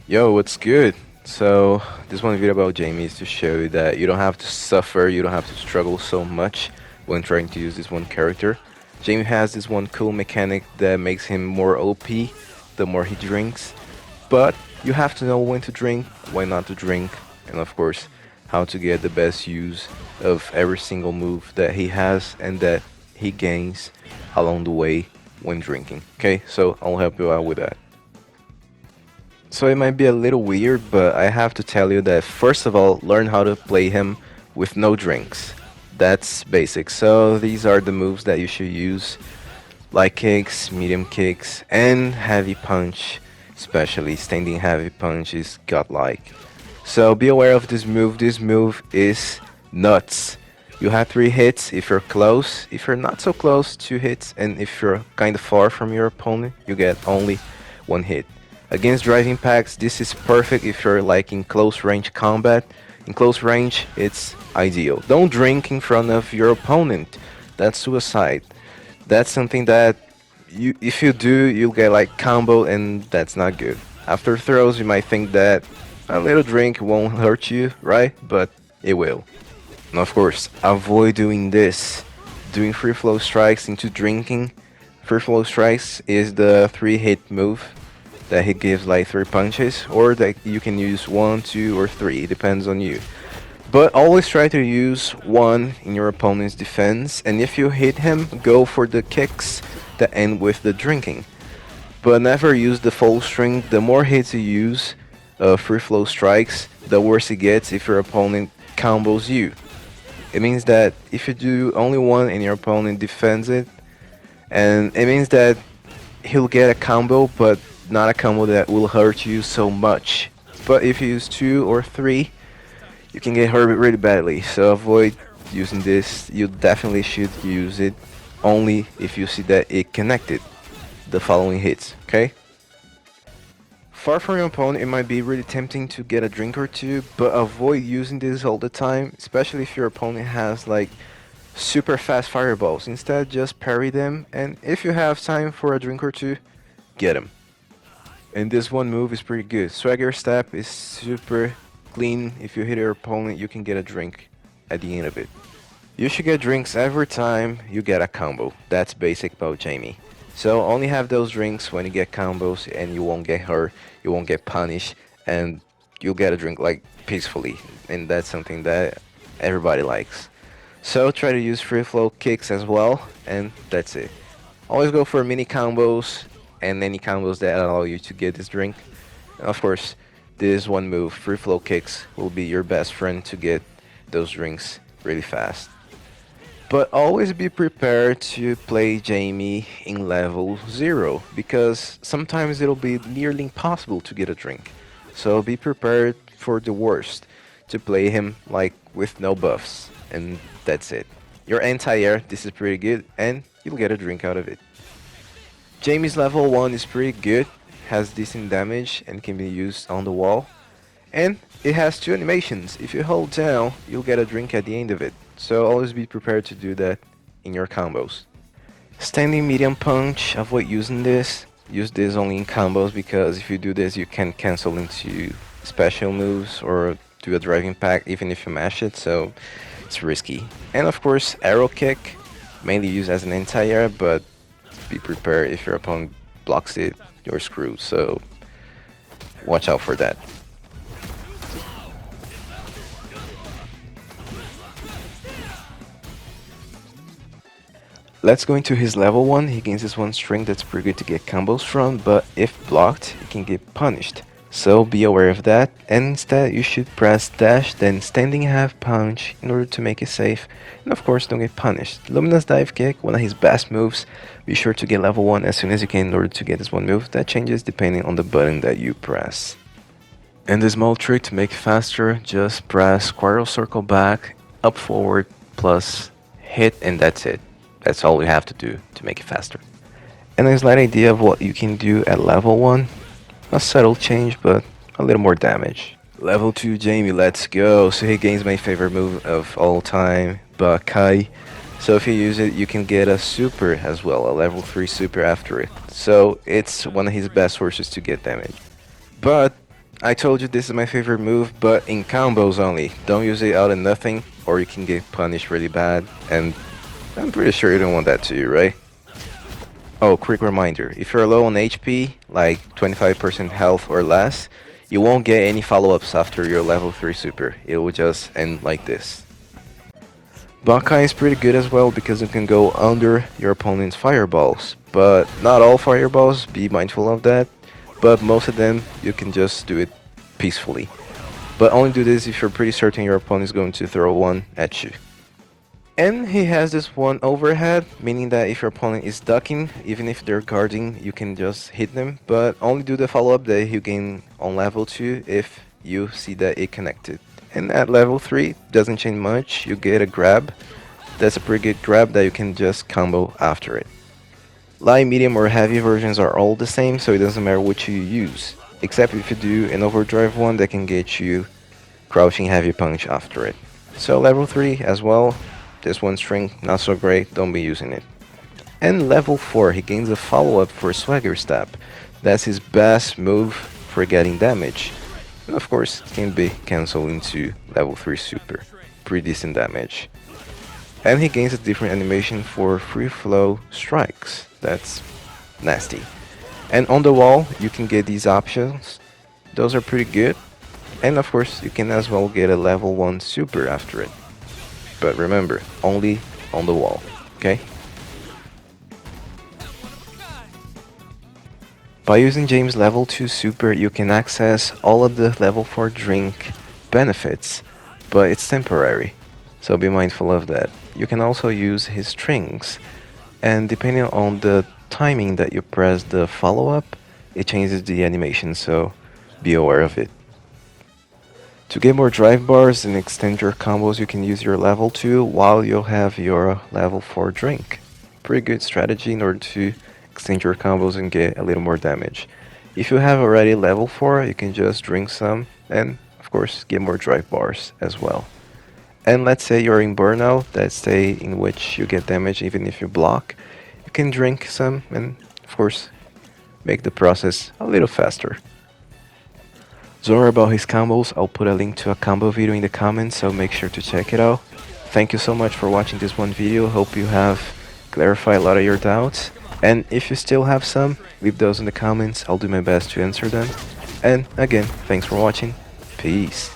Yo, what's good? So, this one video about Jamie is to show you that you don't have to suffer, you don't have to struggle so much when trying to use this one character. Jamie has this one cool mechanic that makes him more OP the more he drinks, but you have to know when to drink, when not to drink, and of course, how to get the best use of every single move that he has and that he gains along the way when drinking. Okay, so I'll help you out with that. So it might be a little weird, but I have to tell you that first of all, learn how to play him with no drinks. That's basic. So these are the moves that you should use. Light kicks, medium kicks, and heavy punch. Especially standing heavy punch is godlike. So be aware of this move. This move is nuts. You have 3 hits if you're close. If you're not so close, 2 hits. And if you're kind of far from your opponent, you get only 1 hit. Against driving packs, this is perfect if you're like in close range combat. In close range, it's ideal. Don't drink in front of your opponent. That's suicide. That's something that if you do, you'll get like combo, and that's not good. After throws, you might think that a little drink won't hurt you, right? But it will. And of course, avoid doing this. Doing free flow strikes into drinking. Free flow strikes is the 3 hit move that he gives like 3 punches, or that you can use 1, 2, or 3. It depends on you. But always try to use 1 in your opponent's defense, and if you hit him, go for the kicks that end with the drinking. But never use the full string. The more hits you use, free flow strikes, the worse it gets if your opponent combos you. It means that if you do only 1 and your opponent defends it, and it means that he'll get a combo, but not a combo that will hurt you so much. But if you use 2 or 3, you can get hurt really badly. So avoid using this. You definitely should use it only if you see that it connected the following hits, okay? Far from your opponent, it might be really tempting to get a drink or two, but avoid using this all the time, especially if your opponent has like super fast fireballs. Instead, just parry them, and if you have time for a drink or two, get them. And this one move is pretty good. Swagger step is super clean. If you hit your opponent, you can get a drink at the end of it. You should get drinks every time you get a combo. That's basic about Jamie. So only have those drinks when you get combos, and you won't get hurt, you won't get punished, and you'll get a drink like peacefully. And that's something that everybody likes. So try to use free flow kicks as well, and that's it. Always go for mini combos and any combos that allow you to get this drink. And of course, this one move, free flow kicks, will be your best friend to get those drinks really fast. But always be prepared to play Jamie in level 0, because sometimes it'll be nearly impossible to get a drink. So be prepared for the worst, to play him like with no buffs, and that's it. Your anti-air, this is pretty good, and you'll get a drink out of it. Jamie's level 1 is pretty good, has decent damage and can be used on the wall. And it has 2 animations. If you hold down, you'll get a drink at the end of it. So always be prepared to do that in your combos. Standing medium punch, avoid using this. Use this only in combos, because if you do this you can cancel into special moves or do a driving pack even if you mash it, so it's risky. And of course, arrow kick, mainly used as an anti-air, but be prepared if your opponent blocks it, you're screwed, so watch out for that. Let's go into his level 1. He gains this one strength that's pretty good to get combos from, but if blocked, he can get punished. So be aware of that, and instead you should press dash, then standing half punch in order to make it safe, and of course don't get punished. Luminous dive kick, one of his best moves. Be sure to get level 1 as soon as you can in order to get this one move. That changes depending on the button that you press. And the small trick to make it faster, just press square or circle back, up forward, plus hit, and that's it. That's all you have to do to make it faster. And a slight idea of what you can do at level 1. A subtle change, but a little more damage. Level 2 Jamie, let's go. So he gains my favorite move of all time, Bakai. So if you use it, you can get a super as well, a level 3 super after it. So it's one of his best sources to get damage. But I told you this is my favorite move, but in combos only. Don't use it out of nothing, or you can get punished really bad, and I'm pretty sure you don't want that to you, right? Oh, quick reminder, if you're low on HP, like 25% health or less, you won't get any follow-ups after your level 3 super. It will just end like this. Bankai is pretty good as well because you can go under your opponent's fireballs, but not all fireballs, be mindful of that, but most of them you can just do it peacefully. But only do this if you're pretty certain your opponent is going to throw one at you. And he has this one overhead, meaning that if your opponent is ducking, even if they're guarding, you can just hit them, but only do the follow-up that you gain on level 2 if you see that it connected. And at level 3, doesn't change much, you get a grab. That's a pretty good grab that you can just combo after it. Light, medium, or heavy versions are all the same, so it doesn't matter which you use. Except if you do an overdrive one that can get you crouching heavy punch after it. So level 3 as well, this one string not so great, don't be using it. And level 4, he gains a follow-up for Swagger Step. That's his best move for getting damage. And of course, it can be cancelled into level 3 super, pretty decent damage. And he gains a different animation for free flow strikes. That's nasty. And on the wall, you can get these options. Those are pretty good. And of course, you can as well get a level 1 super after it. But remember, only on the wall, okay? By using James level 2 super, you can access all of the level 4 drink benefits, but it's temporary. So be mindful of that. You can also use his strings, and depending on the timing that you press the follow-up, it changes the animation, so be aware of it. To get more drive bars and extend your combos, you can use your level 2 while you'll have your level 4 drink. Pretty good strategy in order to extend your combos and get a little more damage. If you have already level 4, you can just drink some and, of course, get more drive bars as well. And let's say you're in burnout, that state in which you get damage even if you block. You can drink some and, of course, make the process a little faster. Don't worry about his combos, I'll put a link to a combo video in the comments, so make sure to check it out. Thank you so much for watching this one video, hope you have clarified a lot of your doubts. And if you still have some, leave those in the comments, I'll do my best to answer them. And again, thanks for watching, peace.